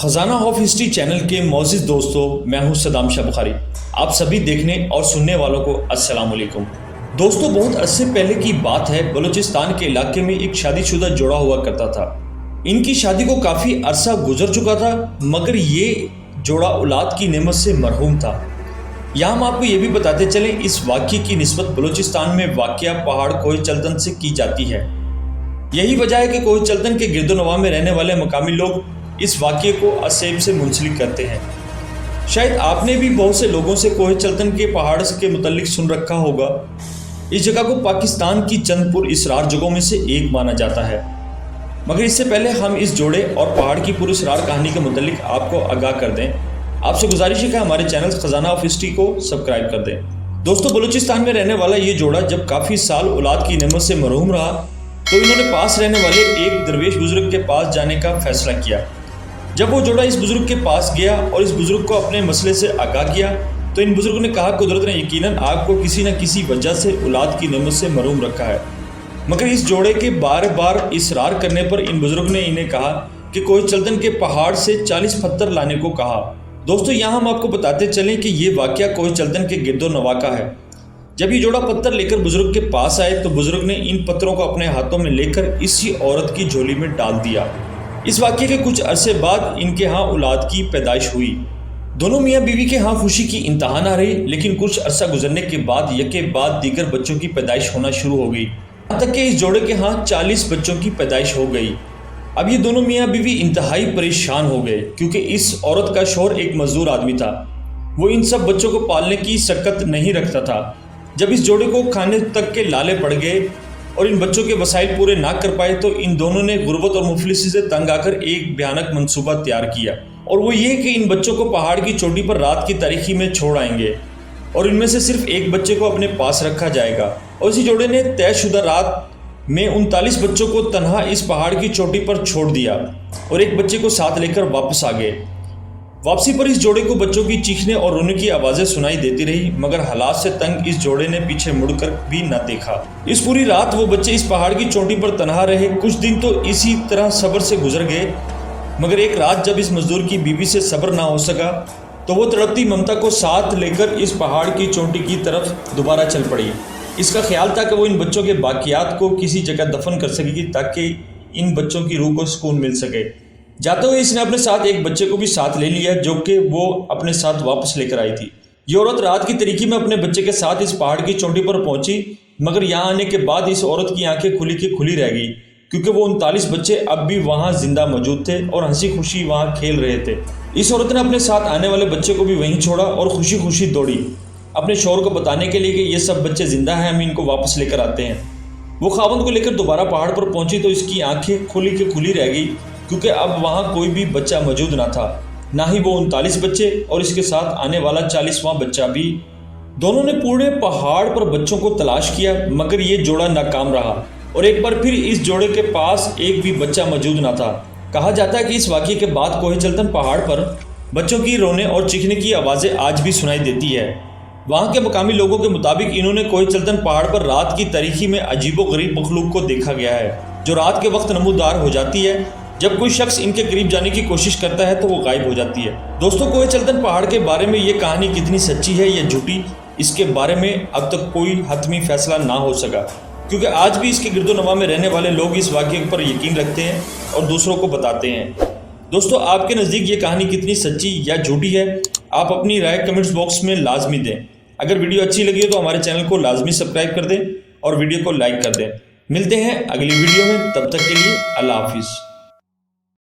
खजाना of history channel के मोअज़्ज़िज़ दोस्तों, मैं हूं सदाम शाह बुखारी। आप सभी देखने और सुनने वालों को अस्सलाम वालेकुम। दोस्तों, बहुत अरसे पहले की बात है, बलूचिस्तान के इलाके में एक शादीशुदा जोड़ा हुआ करता था। इनकी शादी को काफ़ी अरसा गुजर चुका था, मगर ये जोड़ा औलाद की नेमत से मरहूम था। यहाँ हम आपको ये भी बताते चलें, इस वाक़े की निस्बत बलूचिस्तान में वाक़या पहाड़ कोह चल्तन से की जाती है। यही वजह है कि कोह चल्तन के गिरदोनवा में रहने वाले मकामी लोग इस वाक़े को असेब से मुंसलिक करते हैं। शायद आपने भी बहुत से लोगों से कोह चल्तन के पहाड़ के मुतल्लिक सुन रखा होगा। इस जगह को पाकिस्तान की चंद पुरअसरार जगहों में से एक माना जाता है। मगर इससे पहले हम इस जोड़े और पहाड़ की पुरअसरार कहानी के मुतल्लिक आपको आगाह कर दें। आपसे गुजारिश है कि हमारे चैनल खजाना ऑफ हिस्ट्री को सब्सक्राइब कर दें। दोस्तों, बलूचिस्तान में रहने वाला ये जोड़ा जब काफ़ी साल औलाद की नेमत से महरूम रहा तो इन्होंने पास रहने वाले एक दरवेश बुजुर्ग के पास जाने का फैसला किया। जब वो जोड़ा इस बुजुर्ग के पास गया और इस बुजुर्ग को अपने मसले से आगाह किया तो इन बुजुर्ग ने कहा, कुदरत ने यकीनन आपको किसी न किसी वजह से औलाद की नेमत से महरूम रखा है। मगर इस जोड़े के बार बार इसरार करने पर इन बुजुर्ग ने इन्हें कहा कि कोह चल्तन के पहाड़ से 40 पत्थर लाने को कहा। दोस्तों, यहाँ हम आपको बताते चलें कि ये वाक़या कोह चल्तन के गिरदोनवा का है। जब ये जोड़ा पत्थर लेकर बुजुर्ग के पास आए तो बुजुर्ग ने इन पत्थरों को अपने हाथों में लेकर इसी औरत की झोली में डाल दिया। इस वाक़े के कुछ अरसे बाद इनके यहाँ औलाद की पैदाइश हुई। दोनों मियाँ बीवी के यहाँ खुशी की इंतहा ना रही, लेकिन कुछ अरसा गुजरने के बाद यके बाद दीगर बच्चों की पैदाइश होना शुरू हो गई। यहाँ तक कि इस जोड़े के यहाँ 40 बच्चों की पैदाइश हो गई। अब ये दोनों मियाँ बीवी इंतहाई परेशान हो गए, क्योंकि इस औरत का शौहर एक मजदूर आदमी था। वो इन सब बच्चों को पालने की सकत नहीं रखता था। जब इस जोड़े को खाने तक के लाले पड़ गए और इन बच्चों के वसाइल पूरे ना कर पाए तो इन दोनों ने गुर्बत और मुफलिसी से तंग आकर एक भयानक मंसूबा तैयार किया, और वो ये कि इन बच्चों को पहाड़ की चोटी पर रात की तारीकी में छोड़ आएंगे और इनमें से सिर्फ एक बच्चे को अपने पास रखा जाएगा। और इसी जोड़े ने तयशुदा रात में 39 बच्चों को तन्हा इस पहाड़ की चोटी पर छोड़ दिया और एक बच्चे को साथ लेकर वापस आ गए। वापसी पर इस जोड़े को बच्चों की चीखने और रोने की आवाज़ें सुनाई देती रही, मगर हालात से तंग इस जोड़े ने पीछे मुड़कर भी न देखा। इस पूरी रात वो बच्चे इस पहाड़ की चोटी पर तन्हा रहे। कुछ दिन तो इसी तरह सब्र से गुजर गए, मगर एक रात जब इस मजदूर की बीवी से सब्र ना हो सका तो वो तड़पती ममता को साथ लेकर इस पहाड़ की चोटी की तरफ दोबारा चल पड़ी। इसका ख्याल था कि वो इन बच्चों के बाकियात को किसी जगह दफन कर सकेगी ताकि इन बच्चों की रूह को सुकून मिल सके। जाते हुए इसने अपने साथ एक बच्चे को भी साथ ले लिया, जो कि वो अपने साथ वापस लेकर आई थी। ये औरत रात की तरीकी में अपने बच्चे के साथ इस पहाड़ की चोटी पर पहुंची, मगर यहाँ आने के बाद इस औरत की आंखें खुली की खुली रह गई, क्योंकि वो 39 बच्चे अब भी वहाँ जिंदा मौजूद थे और हंसी खुशी वहाँ खेल रहे थे। इस औरत ने अपने साथ आने वाले बच्चे को भी वहीं छोड़ा और खुशी खुशी दौड़ी अपने शौहर को बताने के लिए कि ये सब बच्चे जिंदा हैं, हम इनको वापस लेकर आते हैं। वो खावंद को लेकर दोबारा पहाड़ पर पहुंची तो इसकी आंखें खुली की खुली रह गई, क्योंकि अब वहाँ कोई भी बच्चा मौजूद ना था, ना ही वो 39 बच्चे और इसके साथ आने वाला 40वां बच्चा भी। दोनों ने पूरे पहाड़ पर बच्चों को तलाश किया, मगर ये जोड़ा नाकाम रहा और एक बार फिर इस जोड़े के पास एक भी बच्चा मौजूद ना था। कहा जाता है कि इस वाक़े के बाद कोह चल्तन पहाड़ पर बच्चों की रोने और चीखने की आवाज़ें आज भी सुनाई देती है। वहाँ के मकामी लोगों के मुताबिक इन्होंने कोह चल्तन पहाड़ पर रात की तारीकी में अजीबोगरीब मखलूक को देखा गया है, जो रात के वक्त नमूदार हो जाती है। जब कोई शख्स इनके करीब जाने की कोशिश करता है तो वो गायब हो जाती है। दोस्तों, कोह चल्तन पहाड़ के बारे में ये कहानी कितनी सच्ची है या झूठी, इसके बारे में अब तक कोई हतमी फैसला ना हो सका, क्योंकि आज भी इसके गिरदोनवा में रहने वाले लोग इस वाक़े पर यकीन रखते हैं और दूसरों को बताते हैं। दोस्तों, आपके नज़दीक ये कहानी कितनी सच्ची या झूठी है, आप अपनी राय कमेंट्स बॉक्स में लाजमी दें। अगर वीडियो अच्छी लगी हो तो हमारे चैनल को लाजमी सब्सक्राइब कर दें और वीडियो को लाइक कर दें। मिलते हैं अगली वीडियो में, तब तक के लिए अल्लाह हाफिज़।